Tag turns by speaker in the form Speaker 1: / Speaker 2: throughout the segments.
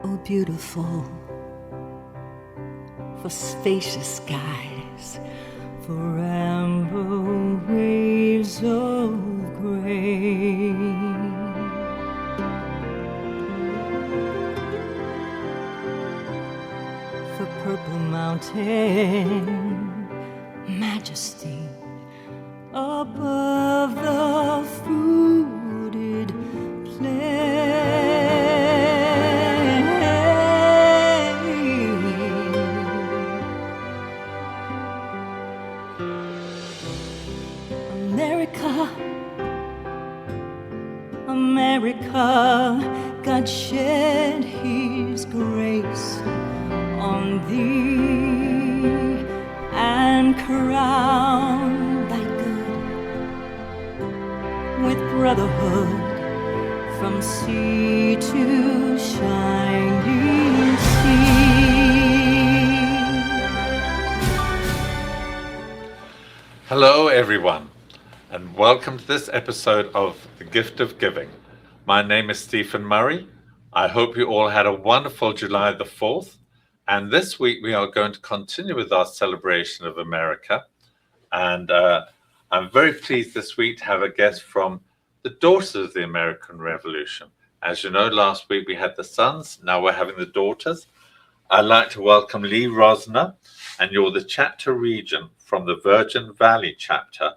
Speaker 1: Oh, beautiful for spacious skies, for amber waves of gray. For purple mountain majesty above the fruited plain. America, God shed His grace on thee and crown thy good with brotherhood from sea to shining sea.
Speaker 2: Hello everyone, and welcome to this episode of The Gift of Giving. My name is Stephen Murray. I hope you all had a wonderful July the 4th. And this week we are going to continue with our celebration of America. And I'm very pleased this week to have a guest from the daughters of the American Revolution. As you know, last week we had the sons, now we're having the daughters. I'd like to welcome Lee Rosner, and you're the chapter regent from the Virgin Valley chapter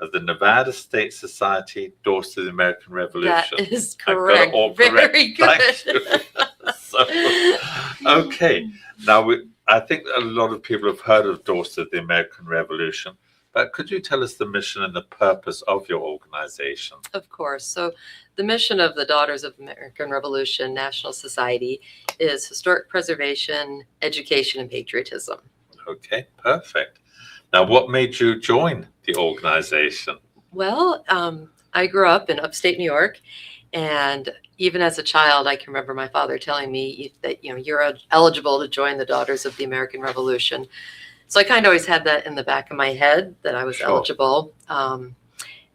Speaker 2: of the Nevada State Society Daughters of the American Revolution.
Speaker 3: That is correct. Very good.
Speaker 2: Thank you. Okay. Now, I think a lot of people have heard of Daughters of the American Revolution, but could you tell us the mission and the purpose of your organization?
Speaker 3: Of course. So the mission of the Daughters of the American Revolution National Society is historic preservation, education, and patriotism.
Speaker 2: Okay, perfect. Now, what made you join the organization?
Speaker 3: Well, I grew up in upstate New York, and even as a child, I can remember my father telling me that you're eligible to join the Daughters of the American Revolution. So I kind of always had that in the back of my head that I was eligible.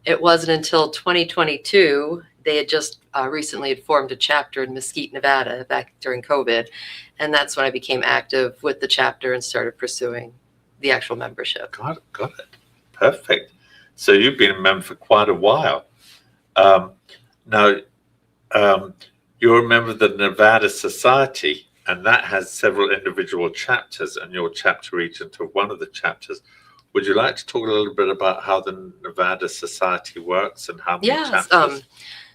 Speaker 3: It wasn't until 2022 they had just recently had formed a chapter in Mesquite, Nevada, back during COVID, and that's when I became active with the chapter and started pursuing the actual membership.
Speaker 2: Got it. Perfect. So you've been a member for quite a while. Now, you're a member of the Nevada Society, and that has several individual chapters, and you're chapter regent of one of the chapters. Would you like to talk a little bit about how the Nevada Society works and how many chapters?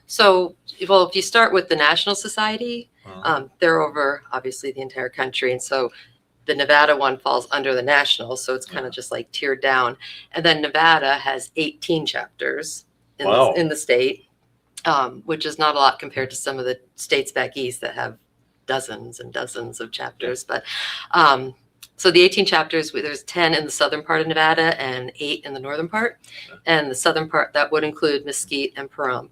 Speaker 3: So, if you start with the National Society, they're over, obviously, the entire country, and so the Nevada one falls under the national, so it's kind of just like tiered down. And then Nevada has 18 chapters in the state, which is not a lot compared to some of the states back east that have dozens and dozens of chapters. But so the 18 chapters, there's 10 in the southern part of Nevada and 8 in the northern part. And the southern part, that would include Mesquite and Pahrump.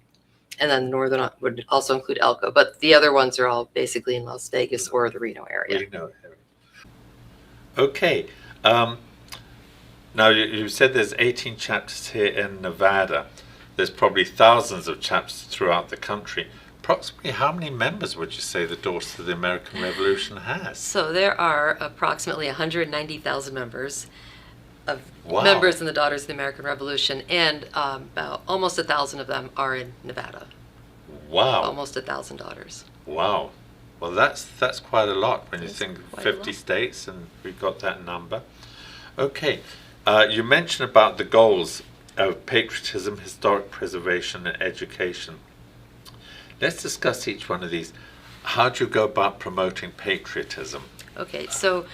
Speaker 3: And then the northern would also include Elko. But the other ones are all basically in Las Vegas or the Reno area.
Speaker 2: Okay. Now, you said there's 18 chapters here in Nevada. There's probably thousands of chapters throughout the country. Approximately how many members would you say the Daughters of the American Revolution has?
Speaker 3: So there are approximately 190,000 members members in the Daughters of the American Revolution, and about almost 1,000 of them are in Nevada.
Speaker 2: Wow.
Speaker 3: Almost 1,000 daughters.
Speaker 2: Wow. Well, that's quite a lot when you think 50 states, and we've got that number. Okay. You mentioned about the goals of patriotism, historic preservation, and education. Let's discuss each one of these. How do you go about promoting patriotism?
Speaker 3: Okay, so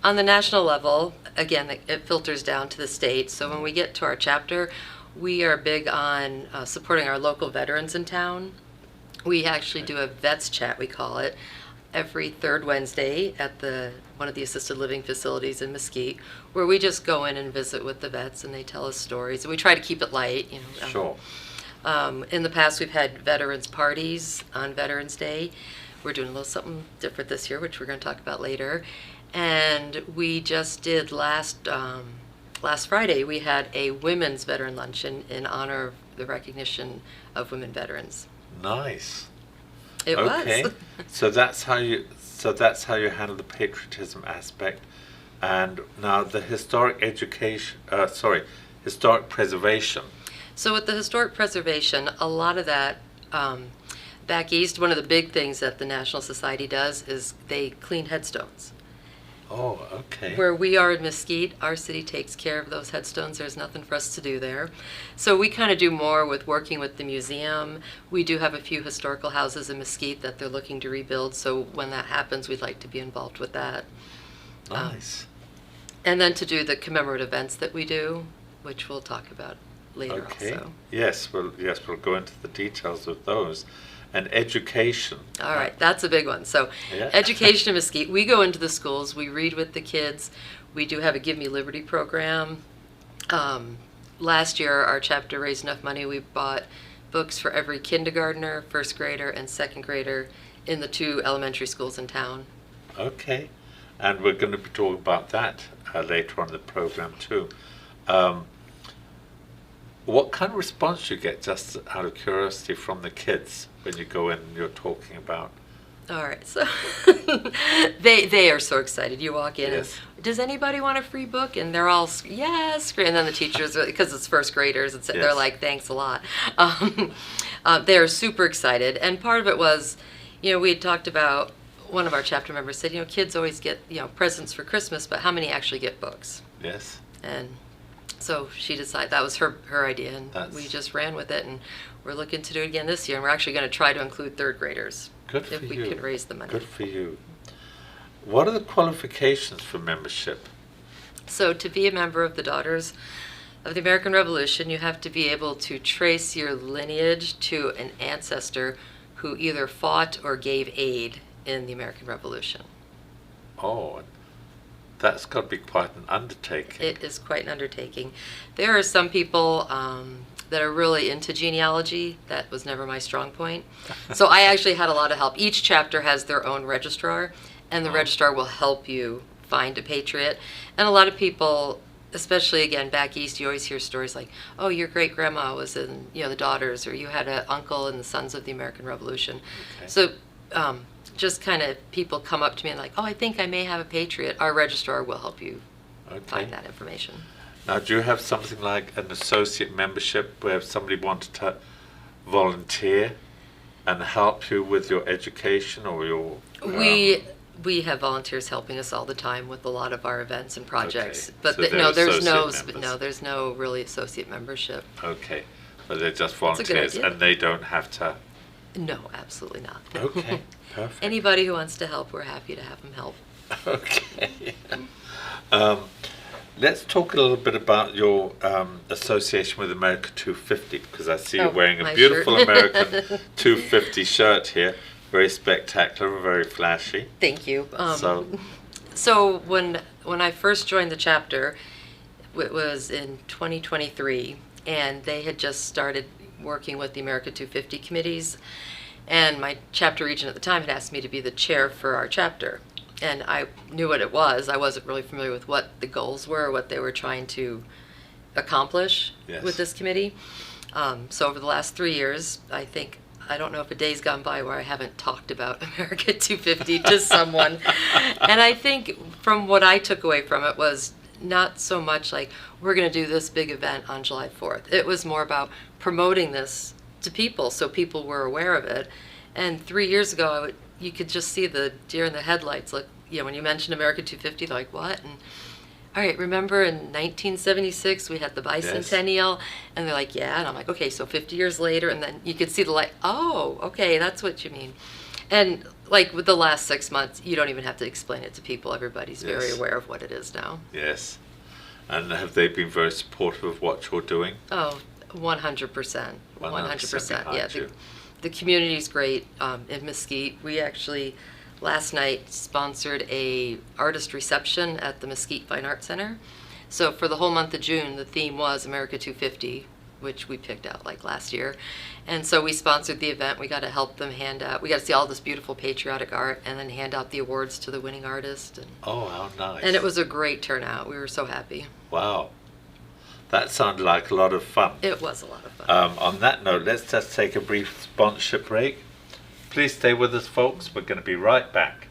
Speaker 3: on the national level, again, it filters down to the state. So when we get to our chapter, we are big on supporting our local veterans in town. We actually do a vets chat, we call it, every third Wednesday at one of the assisted living facilities in Mesquite, where we just go in and visit with the vets and they tell us stories. And we try to keep it light,
Speaker 2: Sure.
Speaker 3: In the past, we've had veterans parties on Veterans Day. We're doing a little something different this year, which we're going to talk about later. And we just did last Friday, we had a women's veteran luncheon in honor of the recognition of women veterans.
Speaker 2: Nice.
Speaker 3: It
Speaker 2: okay.
Speaker 3: was.
Speaker 2: So that's how you So that's how you handle the patriotism aspect. And now the historic historic preservation.
Speaker 3: So with the historic preservation, a lot of that, back east, one of the big things that the National Society does is they clean headstones.
Speaker 2: Oh, okay.
Speaker 3: Where we are in Mesquite, our city takes care of those headstones. There's nothing for us to do there. So we kind of do more with working with the museum. We do have a few historical houses in Mesquite that they're looking to rebuild. So when that happens, we'd like to be involved with that.
Speaker 2: Nice.
Speaker 3: And then to do the commemorative events that we do, which we'll talk about later
Speaker 2: Okay.
Speaker 3: also.
Speaker 2: Yes, we'll go into the details of those. And education.
Speaker 3: All right, that's a big one. So
Speaker 2: Yeah.
Speaker 3: education in Mesquite, we go into the schools, we read with the kids. We do have a Give Me Liberty program. Last year, our chapter raised enough money, we bought books for every kindergartner, first grader, and second grader in the 2 elementary schools in town.
Speaker 2: Okay. And we're going to be talking about that later on in the program too. What kind of response do you get, just out of curiosity, from the kids when you go in and you're talking about?
Speaker 3: All right, so they are so excited. You walk in,
Speaker 2: Yes.
Speaker 3: and, does anybody want a free book? And they're all, yes, and then the teachers, because it's first graders, they're
Speaker 2: Yes.
Speaker 3: like, thanks a lot. They're super excited, and part of it was, we had talked about, one of our chapter members said, kids always get, presents for Christmas, but how many actually get books?
Speaker 2: Yes.
Speaker 3: And so she decided that was her idea, and
Speaker 2: That's-
Speaker 3: we just ran with it, and we're looking to do it again this year, and we're actually going to try to include third graders.
Speaker 2: Good for
Speaker 3: if we
Speaker 2: you.
Speaker 3: can raise the money.
Speaker 2: Good for you. What are the qualifications for membership?
Speaker 3: So to be a member of the Daughters of the American Revolution, you have to be able to trace your lineage to an ancestor who either fought or gave aid in the American Revolution.
Speaker 2: Oh, that's got to be quite an undertaking.
Speaker 3: It is quite an undertaking. There are some people that are really into genealogy. That was never my strong point. So I actually had a lot of help. Each chapter has their own registrar, and the registrar will help you find a patriot. And a lot of people, especially again back east, you always hear stories like, oh, your great grandma was in the Daughters, or you had an uncle in the Sons of the American Revolution.
Speaker 2: Okay.
Speaker 3: So just kind of people come up to me and like, oh, I think I may have a patriot. Our registrar will help you
Speaker 2: Okay.
Speaker 3: find that information.
Speaker 2: Now, do you have something like an associate membership where if somebody wanted to volunteer and help you with your education or your...
Speaker 3: We have volunteers helping us all the time with a lot of our events and projects.
Speaker 2: Okay.
Speaker 3: But
Speaker 2: So they're
Speaker 3: there's no really associate membership.
Speaker 2: Okay, but they're just
Speaker 3: That's a good
Speaker 2: volunteers
Speaker 3: idea.
Speaker 2: and they don't have to...
Speaker 3: No, absolutely not.
Speaker 2: Okay, perfect.
Speaker 3: Anybody who wants to help, we're happy to have them help.
Speaker 2: Okay. Let's talk a little bit about your association with America 250, because I see you're
Speaker 3: Oh,
Speaker 2: wearing a
Speaker 3: my
Speaker 2: beautiful
Speaker 3: shirt.
Speaker 2: American 250 shirt here. Very spectacular and very flashy.
Speaker 3: Thank you.
Speaker 2: So,
Speaker 3: So when I first joined the chapter, it was in 2023, and they had just started working with the America 250 committees, and my chapter regent at the time had asked me to be the chair for our chapter. And I knew what it was. I wasn't really familiar with what the goals were, what they were trying to accomplish
Speaker 2: Yes.
Speaker 3: with this committee. So over the last 3 years, I don't know if a day's gone by where I haven't talked about America 250 to someone. And I think from what I took away from it was not so much like, we're going to do this big event on July 4th. It was more about promoting this to people so people were aware of it. And 3 years ago, you could just see the deer in the headlights. Like, when you mentioned America 250, they're like, what? And all right, remember in 1976 we had the bicentennial? And they're like, yeah. And I'm like, okay, so 50 years later, and then you could see the light. Oh, okay, that's what you mean. And like with the last 6 months, you don't even have to explain it to people. Everybody's very
Speaker 2: Yes.
Speaker 3: aware of what it is now.
Speaker 2: yes. And have they been very supportive of what you're doing?
Speaker 3: Oh, 100%. 100%. Yeah,
Speaker 2: behind you.
Speaker 3: the community's great in Mesquite. We actually last night sponsored a artist reception at the Mesquite Fine Arts Center. So for the whole month of June, the theme was America 250, which we picked out like last year. And so we sponsored the event. We got to help them we got to see all this beautiful patriotic art and then hand out the awards to the winning artist.
Speaker 2: Oh, how nice.
Speaker 3: And it was a great turnout. We were so happy.
Speaker 2: Wow. That sounded like a lot of fun.
Speaker 3: It was a lot of fun.
Speaker 2: On that note, let's just take a brief sponsorship break. Please stay with us, folks. We're going to be right back.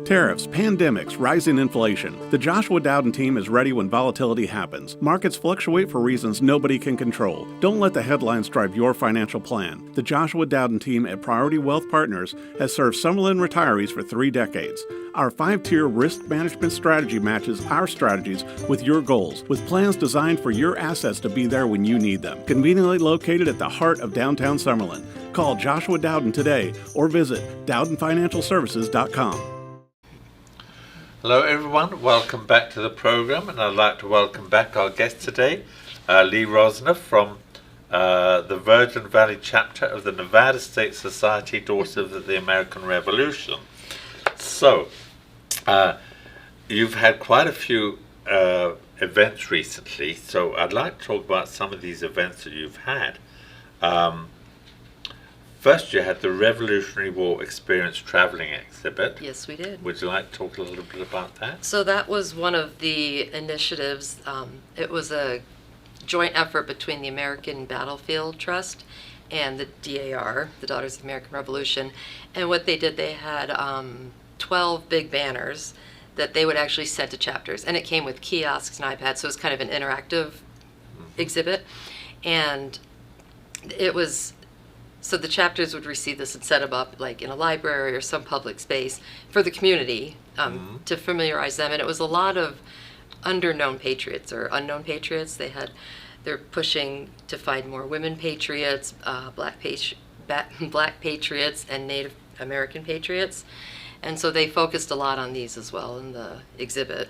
Speaker 4: Tariffs, pandemics, rising inflation. The Joshua Dowden team is ready when volatility happens. Markets fluctuate for reasons nobody can control. Don't let the headlines drive your financial plan. The Joshua Dowden team at Priority Wealth Partners has served Summerlin retirees for 3 decades. Our 5-tier risk management strategy matches our strategies with your goals, with plans designed for your assets to be there when you need them. Conveniently located at the heart of downtown Summerlin. Call Joshua Dowden today or visit DowdenFinancialServices.com.
Speaker 2: Hello everyone, welcome back to the program, and I'd like to welcome back our guest today, Lee Rosner from the Virgin Valley chapter of the Nevada State Society Daughters of the American Revolution. So, you've had quite a few events recently, so I'd like to talk about some of these events that you've had. First, you had the Revolutionary War Experience Traveling Exhibit.
Speaker 3: Yes, we did.
Speaker 2: Would you like to talk a little bit about that?
Speaker 3: So that was one of the initiatives. It was a joint effort between the American Battlefield Trust and the DAR, the Daughters of the American Revolution. And what they did, they had 12 big banners that they would actually send to chapters. And it came with kiosks and iPads, so it was kind of an interactive exhibit. And it was... So the chapters would receive this and set them up like in a library or some public space for the community to familiarize them. And it was a lot of underknown patriots or unknown patriots. They're pushing to find more women patriots, black patriots, and Native American patriots. And so they focused a lot on these as well in the exhibit.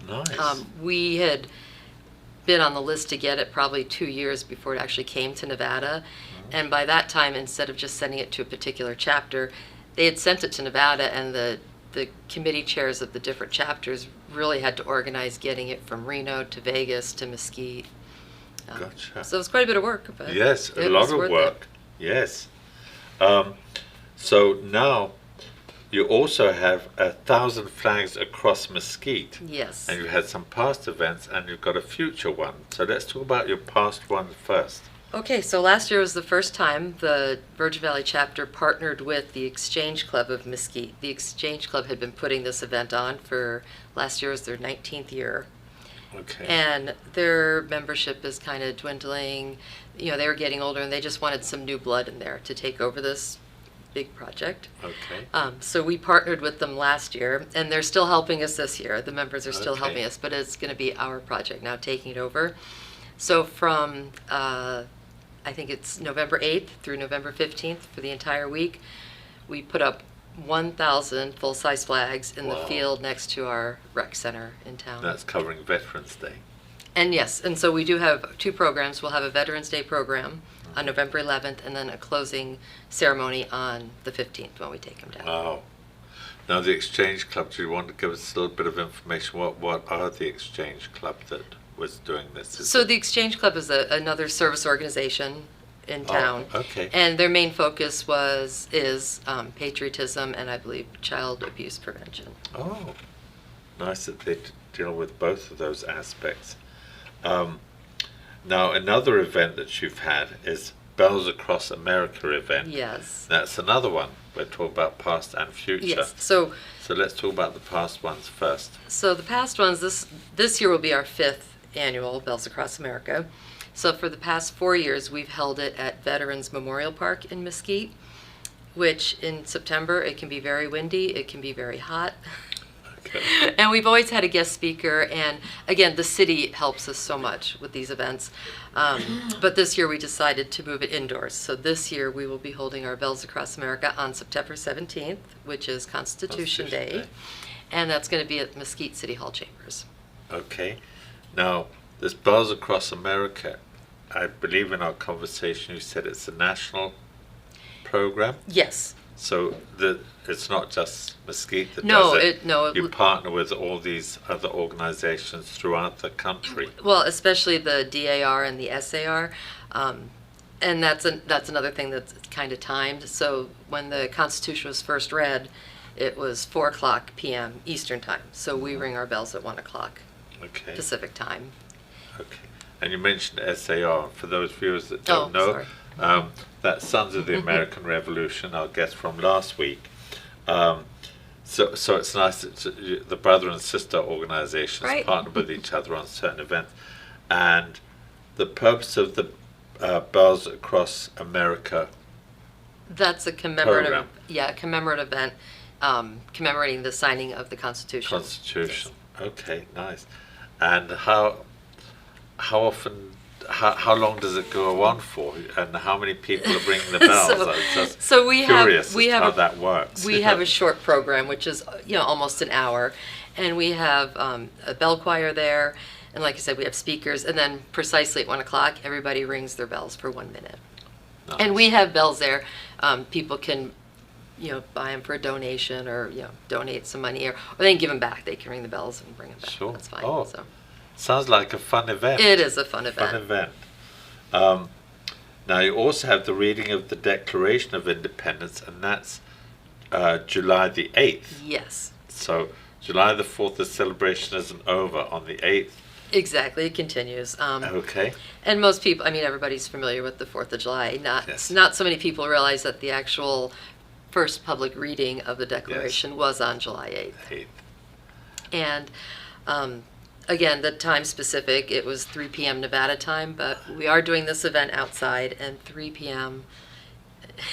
Speaker 2: Nice.
Speaker 3: We had been on the list to get it probably 2 years before it actually came to Nevada. And by that time, instead of just sending it to a particular chapter, they had sent it to Nevada, and the committee chairs of the different chapters really had to organize getting it from Reno to Vegas to Mesquite.
Speaker 2: Gotcha.
Speaker 3: So it was quite a bit of work. But
Speaker 2: yes, a
Speaker 3: it
Speaker 2: lot
Speaker 3: was
Speaker 2: of
Speaker 3: worth
Speaker 2: work. Yes. So now you also have 1,000 flags across Mesquite.
Speaker 3: Yes.
Speaker 2: And you've had some past events, and you've got a future one. So let's talk about your past one first.
Speaker 3: Okay, so last year was the first time the Virgin Valley chapter partnered with the Exchange Club of Mesquite. The Exchange Club had been putting this event on for, last year was their 19th year.
Speaker 2: Okay.
Speaker 3: And their membership is kind of dwindling. You know, they were getting older and they just wanted some new blood in there to take over this big project.
Speaker 2: Okay.
Speaker 3: So we partnered with them last year, and they're still helping us this year. The members are still
Speaker 2: Okay.
Speaker 3: helping us, but it's going to be our project now, taking it over. So from I think it's November 8th through November 15th for the entire week, we put up 1,000 full-size flags in the
Speaker 2: Wow.
Speaker 3: field next to our rec center in town.
Speaker 2: That's covering Veterans Day.
Speaker 3: And yes, and so we do have 2 programs. We'll have a Veterans Day program on November 11th, and then a closing ceremony on the 15th when we take them down.
Speaker 2: Wow. Now the Exchange Club, do you want to give us a little bit of information? What are the Exchange Club that was doing this?
Speaker 3: So the Exchange Club is another service organization in town.
Speaker 2: Oh, okay.
Speaker 3: And their main focus is patriotism and I believe child abuse prevention.
Speaker 2: Oh, nice that they deal with both of those aspects. Now another event that you've had is Bells Across America event.
Speaker 3: Yes.
Speaker 2: That's another one. We're talking about past and future.
Speaker 3: Yes. So
Speaker 2: let's talk about the past ones first.
Speaker 3: So the past ones, this year will be our 5th annual Bells Across America. So for the past 4 years, we've held it at Veterans Memorial Park in Mesquite, which in September, it can be very windy, it can be very hot.
Speaker 2: Okay.
Speaker 3: And we've always had a guest speaker, and again, the city helps us so much with these events. But this year we decided to move it indoors. So this year we will be holding our Bells Across America on September 17th, which is Constitution Day. And that's going to be at Mesquite City Hall Chambers.
Speaker 2: Okay. Now, this Bells Across America, I believe in our conversation you said it's a national program.
Speaker 3: Yes.
Speaker 2: So it's not just Mesquite that
Speaker 3: No,
Speaker 2: does it.
Speaker 3: no.
Speaker 2: You partner with all these other organizations throughout the country.
Speaker 3: Well, especially the DAR and the SAR. And that's another thing that's kind of timed. So when the Constitution was first read, it was 4:00 p.m. Eastern time. So we ring our bells at 1:00
Speaker 2: Okay.
Speaker 3: Pacific time.
Speaker 2: Okay. And you mentioned SAR. For those viewers that don't know, that's Sons of the American Revolution, our guest from last week. So So it's nice that the brother and sister organizations
Speaker 3: Right.
Speaker 2: partner with each other on certain events. And the purpose of the Bells Across America
Speaker 3: That's a commemorative,
Speaker 2: program.
Speaker 3: commemorative event, commemorating the signing of the Constitution.
Speaker 2: Constitution. Okay, nice. And how often, how long does it go on for, and how many people are ringing the bells?
Speaker 3: So-
Speaker 2: I was just
Speaker 3: so we have-
Speaker 2: curious
Speaker 3: we
Speaker 2: as
Speaker 3: have
Speaker 2: how
Speaker 3: a-
Speaker 2: that works.
Speaker 3: We have a short program, which is almost an hour, and we have a bell choir there, and like I said, we have speakers, and then precisely at 1 o'clock, everybody rings their bells for 1 minute.
Speaker 2: Nice.
Speaker 3: And we have bells there. People can, buy them for a donation, or donate some money, or they can give them back. They can ring the bells and bring them back.
Speaker 2: Sure.
Speaker 3: That's fine.
Speaker 2: Oh.
Speaker 3: So
Speaker 2: Sounds like a fun event.
Speaker 3: it is a fun event.
Speaker 2: Fun event. Now you also have the reading of the Declaration of Independence, and that's July the 8th.
Speaker 3: Yes,
Speaker 2: So July the 4th, the celebration isn't over on the 8th.
Speaker 3: exactly. It continues.
Speaker 2: Okay.
Speaker 3: And most people, everybody's familiar with the 4th of July.
Speaker 2: Yes.
Speaker 3: Not so many people realize that the actual first public reading of the Declaration was on July 8th.
Speaker 2: 8th.
Speaker 3: And again, the time specific, it was 3 p.m. Nevada time, but we are doing this event outside, and 3 p.m.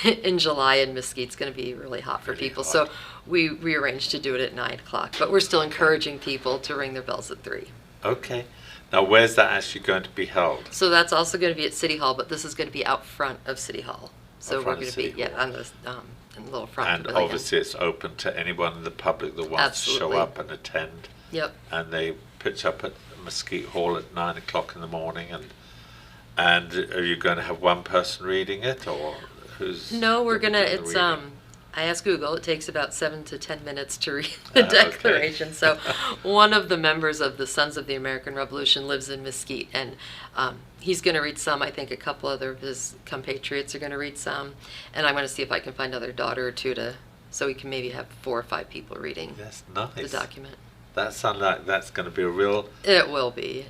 Speaker 3: in July in Mesquite's going to be really hot for
Speaker 2: Really
Speaker 3: people.
Speaker 2: hot.
Speaker 3: So we rearranged to do it at 9 o'clock, but we're still encouraging people to ring their bells at 3.
Speaker 2: Okay. Now where's that actually going to be held?
Speaker 3: So that's also going to be at City Hall, but this is going to be out front of City Hall. So
Speaker 2: Out
Speaker 3: we're
Speaker 2: front
Speaker 3: going
Speaker 2: of
Speaker 3: to be
Speaker 2: City Hall.
Speaker 3: on the in the little front
Speaker 2: And
Speaker 3: pavilion.
Speaker 2: obviously it's open to anyone in the public that wants to
Speaker 3: Absolutely.
Speaker 2: show up and attend.
Speaker 3: Yep.
Speaker 2: And they pitch up at Mesquite Hall at 9 o'clock in the morning. And are you going to have one person reading it, or who's?
Speaker 3: No, we're
Speaker 2: doing
Speaker 3: gonna.
Speaker 2: the
Speaker 3: It's
Speaker 2: reading?
Speaker 3: I asked Google. It takes about 7 to 10 minutes to read the
Speaker 2: Okay.
Speaker 3: Declaration. So, one of the members of the Sons of the American Revolution lives in Mesquite, and he's going to read some. I think a couple other of his compatriots are going to read some, and I'm going to see if I can find another daughter or two so we can maybe have 4 or 5 people reading
Speaker 2: That's
Speaker 3: the
Speaker 2: nice.
Speaker 3: document.
Speaker 2: That sounds like that's going to be a real,
Speaker 3: It will be.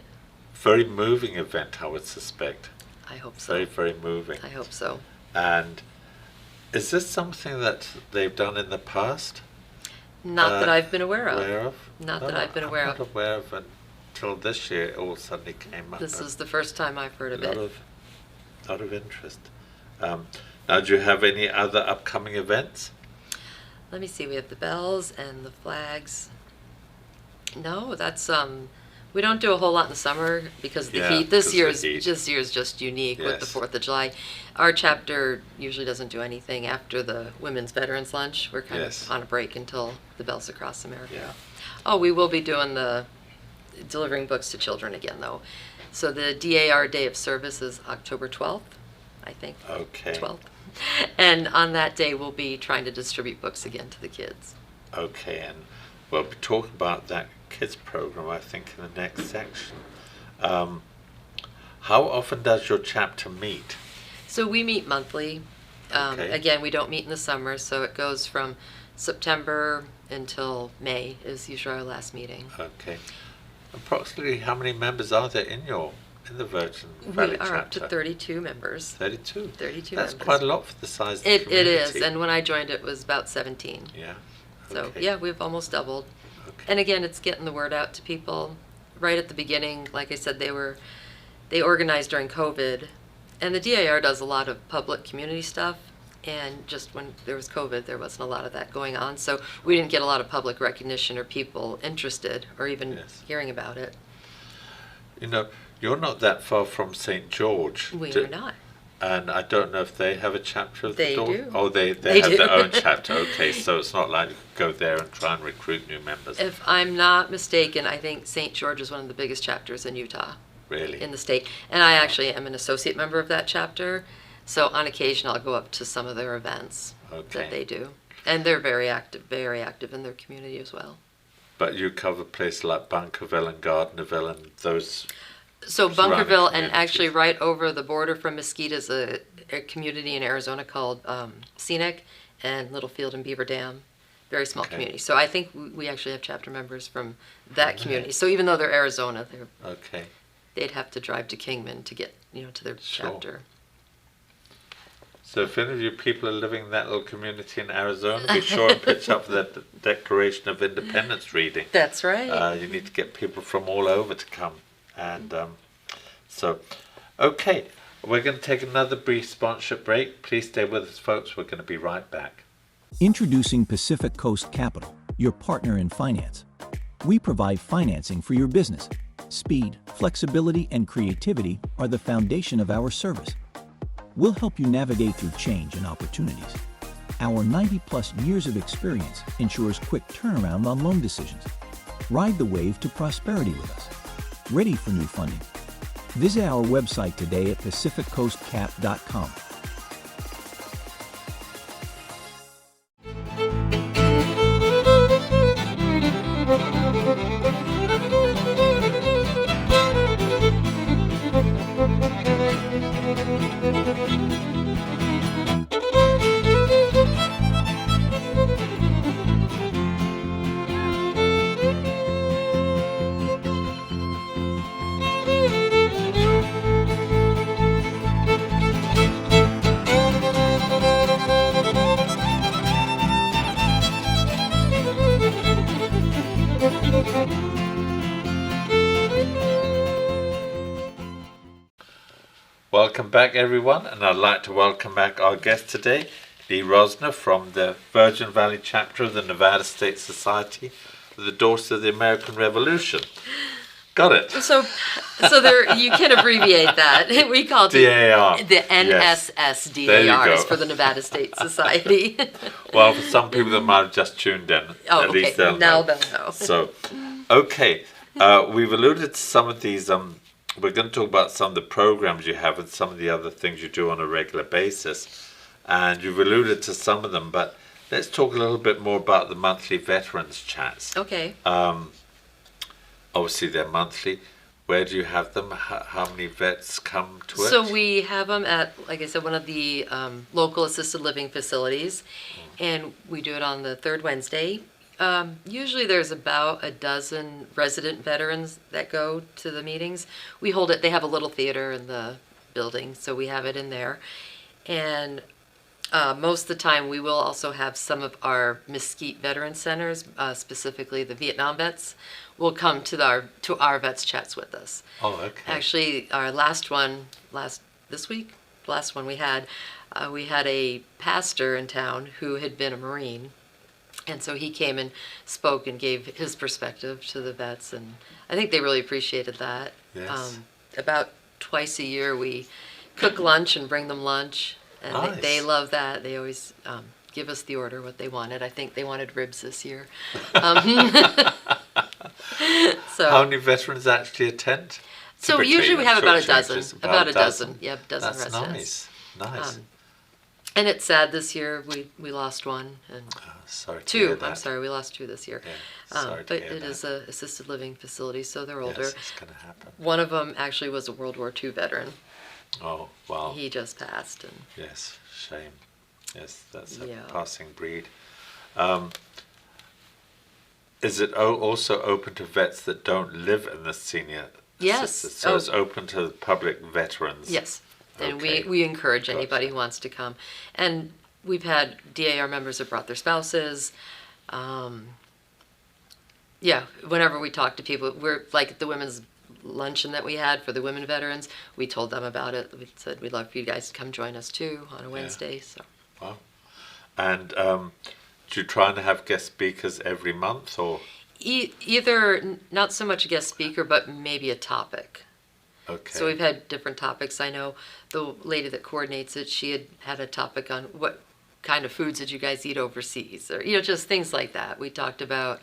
Speaker 2: very moving event, I would suspect.
Speaker 3: I hope so.
Speaker 2: Very, very moving.
Speaker 3: I hope so.
Speaker 2: And is this something that they've done in the past?
Speaker 3: Not that I've been aware of.
Speaker 2: Aware of?
Speaker 3: Not
Speaker 2: No,
Speaker 3: that I've been aware
Speaker 2: I'm
Speaker 3: of.
Speaker 2: not aware of until this year. It all suddenly came up.
Speaker 3: This is the first time I've heard of
Speaker 2: a
Speaker 3: it.
Speaker 2: lot of interest. Now, do you have any other upcoming events?
Speaker 3: Let me see. We have the bells and the flags. No, that's we don't do a whole lot in the summer because of the
Speaker 2: Yeah,
Speaker 3: heat.
Speaker 2: because of the heat.
Speaker 3: This year's just unique with the
Speaker 2: Yes.
Speaker 3: 4th of July. Our chapter usually doesn't do anything after the Women's Veterans Lunch. We're kind
Speaker 2: Yes.
Speaker 3: of on a break until the Bells Across America.
Speaker 2: Yeah.
Speaker 3: Oh, we will be doing delivering books to children again, though. So the DAR Day of Service is October 12th, I think.
Speaker 2: Okay.
Speaker 3: 12th. And on that day, we'll be trying to distribute books again to the kids.
Speaker 2: Okay, and we'll be talking about that kids program, I think, in the next section. How often does your chapter meet?
Speaker 3: So we meet monthly.
Speaker 2: Okay.
Speaker 3: Again, we don't meet in the summer, so it goes from September until May is usually our last meeting.
Speaker 2: Okay. Approximately how many members are there in the Virgin Valley
Speaker 3: We
Speaker 2: chapter?
Speaker 3: are up to 32 members.
Speaker 2: 32.
Speaker 3: 32
Speaker 2: That's
Speaker 3: members.
Speaker 2: quite a lot for the size of the
Speaker 3: It
Speaker 2: community.
Speaker 3: is, and when I joined, it was about 17.
Speaker 2: Yeah.
Speaker 3: So
Speaker 2: Okay.
Speaker 3: yeah, we've almost doubled.
Speaker 2: Okay.
Speaker 3: And again, it's getting the word out to people. Right at the beginning, like I said, they organized during COVID, and the DAR does a lot of public community stuff. And just when there was COVID, there wasn't a lot of that going on. So we didn't get a lot of public recognition or people interested or even
Speaker 2: Yes.
Speaker 3: hearing about it.
Speaker 2: You know, you're not that far from St. George.
Speaker 3: We are not.
Speaker 2: And I don't know if they have a chapter of the
Speaker 3: They
Speaker 2: Dawn.
Speaker 3: do.
Speaker 2: Oh, they
Speaker 3: They
Speaker 2: have
Speaker 3: do.
Speaker 2: their own chapter. Okay, so it's not like you could go there and try and recruit new members.
Speaker 3: If I'm not mistaken, I think St. George is one of the biggest chapters in Utah,
Speaker 2: Really?
Speaker 3: in the state. And I actually am an associate member of that chapter. So on occasion, I'll go up to some of their events
Speaker 2: Okay.
Speaker 3: that they do. And they're very active in their community as well.
Speaker 2: But you cover places like Bunkerville and Gardnerville and those.
Speaker 3: So
Speaker 2: Surrounding
Speaker 3: Bunkerville, and
Speaker 2: communities.
Speaker 3: actually right over the border from Mesquite is a community in Arizona called Scenic, and Littlefield and Beaver Dam. Very small
Speaker 2: Okay.
Speaker 3: community. So I think we actually have chapter members from that
Speaker 2: From
Speaker 3: community.
Speaker 2: there.
Speaker 3: So even though they're Arizona,
Speaker 2: Okay.
Speaker 3: they'd have to drive to Kingman to get to their
Speaker 2: Sure.
Speaker 3: chapter.
Speaker 2: So if any of you people are living in that little community in Arizona, be sure and pitch up for that Declaration of Independence reading.
Speaker 3: That's right.
Speaker 2: You need to get people from all over to come. And okay, we're going to take another brief sponsorship break. Please stay with us, folks. We're going to be right back.
Speaker 5: Introducing Pacific Coast Capital, your partner in finance. We provide financing for your business. Speed, flexibility, and creativity are the foundation of our service. We'll help you navigate through change and opportunities. Our 90-plus years of experience ensures quick turnaround on loan decisions. Ride the wave to prosperity with us. Ready for new funding? Visit our website today at pacificcoastcap.com.
Speaker 2: Welcome back, everyone, and I'd like to welcome back our guest today, Lee Rosner from the Virgin Valley chapter of the Nevada State Society for the Daughters of the American Revolution. Got it.
Speaker 3: So there you can abbreviate that. We call it
Speaker 2: DAR.
Speaker 3: the NSSDAR is for the Nevada State Society.
Speaker 2: Well, for some people that might have just tuned in, at least they'll
Speaker 3: now
Speaker 2: know.
Speaker 3: they'll know.
Speaker 2: So, okay, we've alluded to some of these. We're going to talk about some of the programs you have and some of the other things you do on a regular basis, and you've alluded to some of them. But let's talk a little bit more about the monthly veterans chats.
Speaker 3: Okay.
Speaker 2: Obviously, they're monthly. Where do you have them? How many vets come to it?
Speaker 3: So we have them at, like I said, one of the local assisted living facilities, and we do it on the third Wednesday. Usually there's about a dozen resident veterans that go to the meetings. We hold it, they have a little theater in the building, so we have it in there. And most of the time we will also have some of our Mesquite Veteran Centers, specifically the Vietnam vets, will come to our vets chats with us.
Speaker 2: Oh, okay.
Speaker 3: Actually, our last one, last one we had a pastor in town who had been a Marine. And so he came and spoke and gave his perspective to the vets, and I think they really appreciated that.
Speaker 2: Yes.
Speaker 3: About twice a year we cook lunch and bring them lunch, and
Speaker 2: Nice.
Speaker 3: they love that. They always give us the order what they wanted. I think they wanted ribs this year. So
Speaker 2: How many veterans actually attend?
Speaker 3: So
Speaker 2: Typically,
Speaker 3: usually we
Speaker 2: I'm
Speaker 3: have
Speaker 2: sure
Speaker 3: about
Speaker 2: it
Speaker 3: a dozen.
Speaker 2: changes.
Speaker 3: About a dozen. Yep, dozen
Speaker 2: That's
Speaker 3: residents.
Speaker 2: nice.
Speaker 3: And it's sad this year we lost one, and
Speaker 2: Sorry to hear
Speaker 3: two.
Speaker 2: that.
Speaker 3: I'm sorry, we lost two this year.
Speaker 2: Yeah, sorry to
Speaker 3: But
Speaker 2: hear
Speaker 3: it
Speaker 2: that.
Speaker 3: is a assisted living facility, so they're older.
Speaker 2: Yes, it's going to happen.
Speaker 3: One of them actually was a World War II veteran.
Speaker 2: Oh, wow.
Speaker 3: He just passed, and
Speaker 2: Yes, shame. Yes, that's a
Speaker 3: Yeah.
Speaker 2: passing breed. Is it also open to vets that don't live in the senior
Speaker 3: Yes.
Speaker 2: assisted? So
Speaker 3: Oh.
Speaker 2: it's open to public veterans?
Speaker 3: yes, and
Speaker 2: Okay.
Speaker 3: we encourage anybody
Speaker 2: Gotcha.
Speaker 3: who wants to come. And we've had DAR members that brought their spouses. Yeah, whenever we talk to people, we're like the women's luncheon that we had for the women veterans. We told them about it. We said we'd love for you guys to come join us too on a Wednesday. So
Speaker 2: Wow. And do you try and have guest speakers every month, or?
Speaker 3: either not so much a guest speaker, but maybe a topic.
Speaker 2: Okay.
Speaker 3: So we've had different topics. I know the lady that coordinates it, she had a topic on what kind of foods did you guys eat overseas, or just things like that. We talked about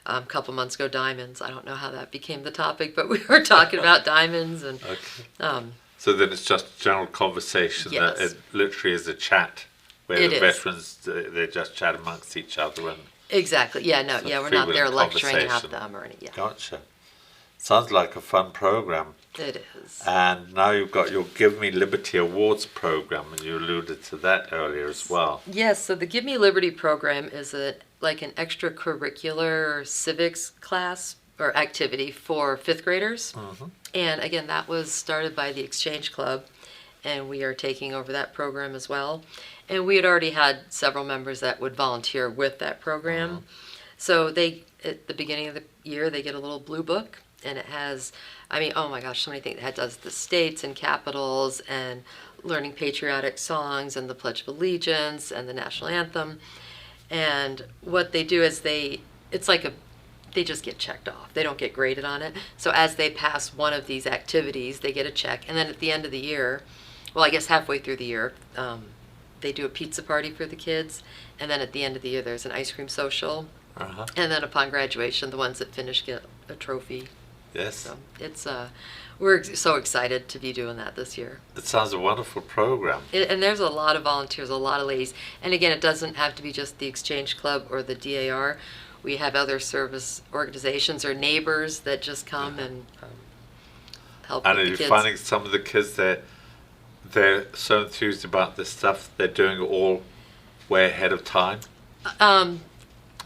Speaker 3: a couple months ago diamonds. I don't know how that became the topic, but we were talking about diamonds, and
Speaker 2: Okay. So then it's just general conversation.
Speaker 3: Yes.
Speaker 2: That it literally is a chat where
Speaker 3: It
Speaker 2: the
Speaker 3: is.
Speaker 2: veterans they just chat amongst each other and.
Speaker 3: exactly. Yeah, no,
Speaker 2: So
Speaker 3: we're not there
Speaker 2: freewheeling
Speaker 3: lecturing at
Speaker 2: conversation.
Speaker 3: them or any. Yeah,
Speaker 2: Gotcha. Sounds like a fun program.
Speaker 3: it is.
Speaker 2: And now you've got your Give Me Liberty Awards program, and you alluded to that earlier as well.
Speaker 3: Yes, so the Give Me Liberty program is like an extracurricular civics class or activity for fifth graders.
Speaker 2: Mm-hmm.
Speaker 3: And again, that was started by the Exchange Club. and we are taking over that program as well. And we had already had several members that would volunteer with that program. So they, at the beginning of the year, they get a little blue book, and it has, I mean, oh my gosh, so many things. It does the states and capitals and learning patriotic songs and the Pledge of Allegiance and the national anthem. And what they do is it's like they just get checked off. They don't get graded on it. So as they pass one of these activities, they get a check. And then at the end of the year, well, I guess halfway through the year, they do a pizza party for the kids. And then at the end of the year, there's an ice cream social. And then upon graduation, the ones that finish get a trophy.
Speaker 2: Yes.
Speaker 3: So it's we're so excited to be doing that this year.
Speaker 2: It sounds a wonderful program.
Speaker 3: And there's a lot of volunteers, a lot of ladies. And again, it doesn't have to be just the Exchange Club or the DAR. We have other service organizations or neighbors that just come and help
Speaker 2: And
Speaker 3: with
Speaker 2: are
Speaker 3: the
Speaker 2: you
Speaker 3: kids.
Speaker 2: finding some of the kids they're so enthused about this stuff, they're doing it all way ahead of time?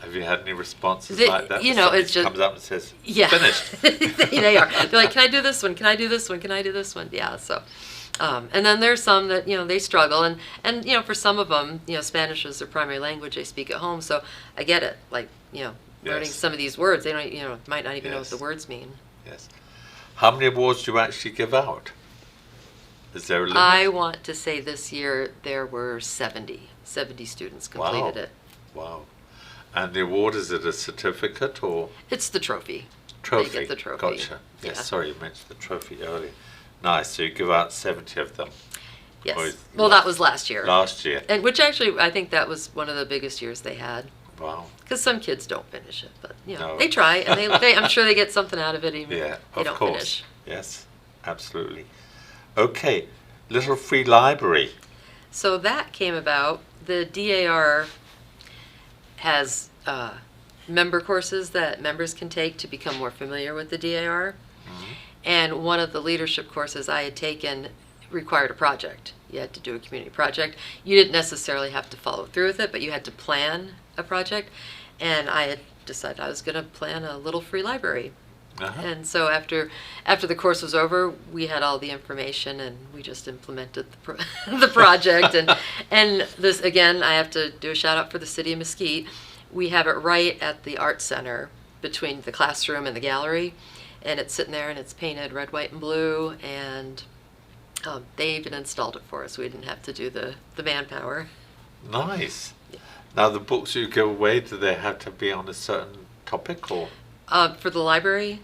Speaker 2: Have you had any responses like that?
Speaker 3: You know,
Speaker 2: Somebody
Speaker 3: it's just
Speaker 2: comes up and says,
Speaker 3: yeah,
Speaker 2: finished.
Speaker 3: they are. They're like, can I do this one? Can I do this one? Can I do this one? Yeah. So, and then there's some that they struggle, and for some of them, Spanish is their primary language. They speak at home, so I get it. Like learning some of these words, they don't might not even know what the words mean.
Speaker 2: Yes. How many awards do you actually give out? Is there a limit?
Speaker 3: I want to say this year there were 70 students completed it.
Speaker 2: Wow. And the award, is it a certificate or?
Speaker 3: It's the trophy.
Speaker 2: Trophy.
Speaker 3: They get the trophy.
Speaker 2: Gotcha. Yes,
Speaker 3: Yeah.
Speaker 2: sorry, you mentioned the trophy earlier. Nice. So you give out 70 of them.
Speaker 3: Yes. Well, that was last year.
Speaker 2: Last year.
Speaker 3: And which actually, I think that was one of the biggest years they had.
Speaker 2: Wow.
Speaker 3: Because some kids don't finish it, but
Speaker 2: No.
Speaker 3: they try, and they I'm sure they get something out of it even
Speaker 2: Yeah,
Speaker 3: if they
Speaker 2: of
Speaker 3: don't
Speaker 2: course.
Speaker 3: finish.
Speaker 2: Yes, absolutely. Okay, little free library.
Speaker 3: So that came about. The DAR has member courses that members can take to become more familiar with the DAR. And one of the leadership courses I had taken required a project. You had to do a community project. You didn't necessarily have to follow through with it, but you had to plan a project. And I had decided I was going to plan a little free library. And so after the course was over, we had all the information and we just implemented the project. And this, again, I have to do a shout out for the city of Mesquite. We have it right at the art center between the classroom and the gallery. And it's sitting there and it's painted red, white, and blue. And they even installed it for us. We didn't have to do the manpower.
Speaker 2: Nice. Now the books you give away, do they have to be on a certain topic or?
Speaker 3: For the library?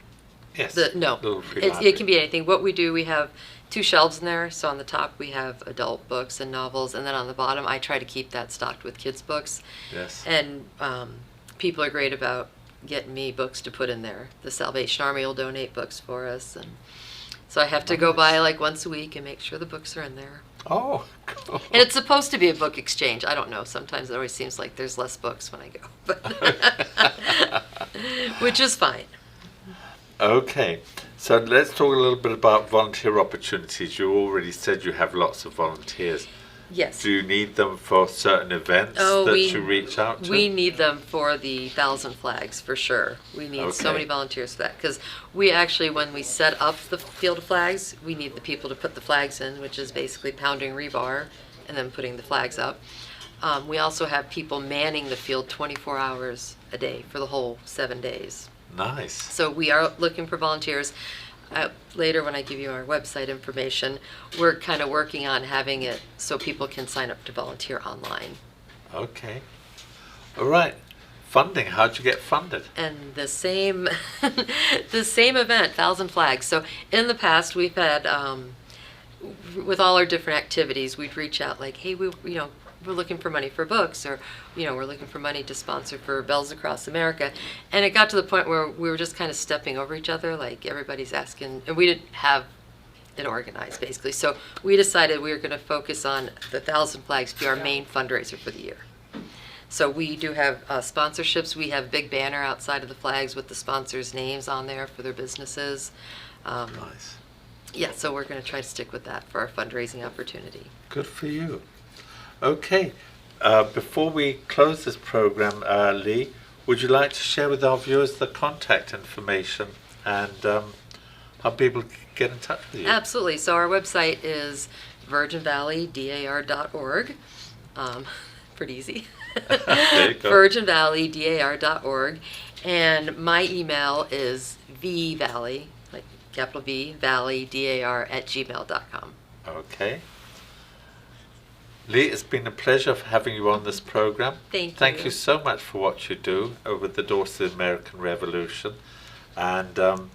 Speaker 2: Yes.
Speaker 3: No,
Speaker 2: Little free
Speaker 3: it
Speaker 2: library.
Speaker 3: can be anything. What we do, we have 2 shelves in there. So on the top we have adult books and novels, and then on the bottom I try to keep that stocked with kids' books.
Speaker 2: Yes.
Speaker 3: And people are great about getting me books to put in there. The Salvation Army will donate books for us, and so I have to go by like once a week and make sure the books are in there.
Speaker 2: Oh, cool.
Speaker 3: And it's supposed to be a book exchange. I don't know. Sometimes it always seems like there's less books when I go, but which is fine.
Speaker 2: Okay, so let's talk a little bit about volunteer opportunities. You already said you have lots of volunteers.
Speaker 3: Yes.
Speaker 2: Do you need them for certain events you reach out to?
Speaker 3: We need them for the 1,000 Flags for sure. We need so
Speaker 2: Okay.
Speaker 3: many volunteers for that because we actually, when we set up the field of flags, we need the people to put the flags in, which is basically pounding rebar and then putting the flags up. We also have people manning the field 24 hours a day for the whole 7 days.
Speaker 2: Nice.
Speaker 3: So we are looking for volunteers. Later, when I give you our website information, we're kind of working on having it so people can sign up to volunteer online.
Speaker 2: Okay. All right. Funding. How'd you get funded?
Speaker 3: And the same, the same event, 1,000 Flags. So in the past, we've had, with all our different activities, we'd reach out like, hey, we're looking for money for books, or we're looking for money to sponsor for Bells Across America. And it got to the point where we were just kind of stepping over each other, like everybody's asking, and we didn't have it organized basically. So we decided we were going to focus on the 1,000 Flags be our main fundraiser for the year. So we do have sponsorships. We have a big banner outside of the flags with the sponsors' names on there for their businesses.
Speaker 2: Nice.
Speaker 3: Yeah, so we're going to try to stick with that for our fundraising opportunity.
Speaker 2: Good for you. Okay. Before we close this program, Lee, would you like to share with our viewers the contact information and how people can get in touch with you?
Speaker 3: Absolutely. So our website is virginvalleydar.org. Pretty easy.
Speaker 2: There you go.
Speaker 3: virginvalleydar.org. And my email is valley, like capital V, valley, DAR, @gmail.com.
Speaker 2: Okay. Lee, it's been a pleasure having you on this program.
Speaker 3: Thank
Speaker 2: you so much for what you do over the doors to the American Revolution. And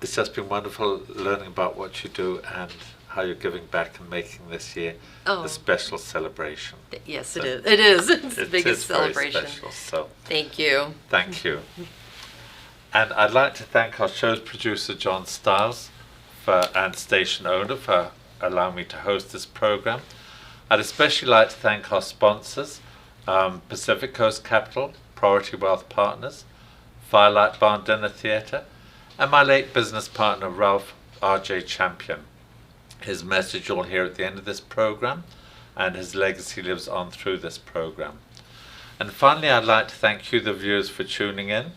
Speaker 2: it's just been wonderful learning about what you do and how you're giving back and making this year a special celebration.
Speaker 3: Yes, it is. It is. It's the biggest
Speaker 2: very
Speaker 3: celebration.
Speaker 2: special, so
Speaker 3: Thank you.
Speaker 2: thank you. And I'd like to thank our show's producer, John Stiles, and station owner for allowing me to host this program. I'd especially like to thank our sponsors, Pacific Coast Capital, Priority Wealth Partners, Firelight Barn Dinner Theatre, and my late business partner, Ralph R.J. Champion. His message you'll hear at the end of this program, and his legacy lives on through this program. And finally, I'd like to thank you, the viewers, for tuning in.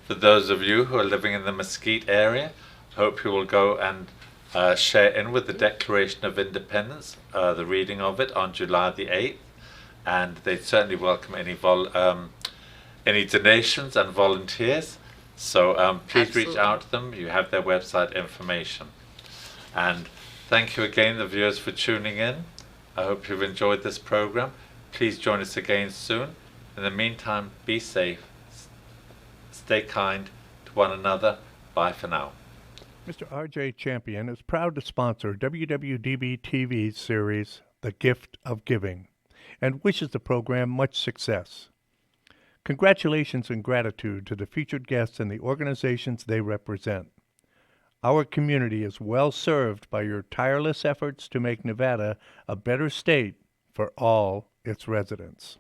Speaker 2: For those of you who are living in the Mesquite area, I hope you will go and share in with the Declaration of Independence, the reading of it on July the 8th, and they certainly welcome any donations and volunteers. So please reach
Speaker 3: Absolutely.
Speaker 2: out to them. You have their website information. And thank you again, the viewers, for tuning in. I hope you've enjoyed this program. Please join us again soon. In the meantime, be safe, stay kind to one another. Bye for now.
Speaker 6: Mr. R.J. Champion is proud to sponsor WWDB-TV's series, The Gift of Giving, and wishes the program much success. Congratulations and gratitude to the featured guests and the organizations they represent. Our community is well served by your tireless efforts to make Nevada a better state for all its residents.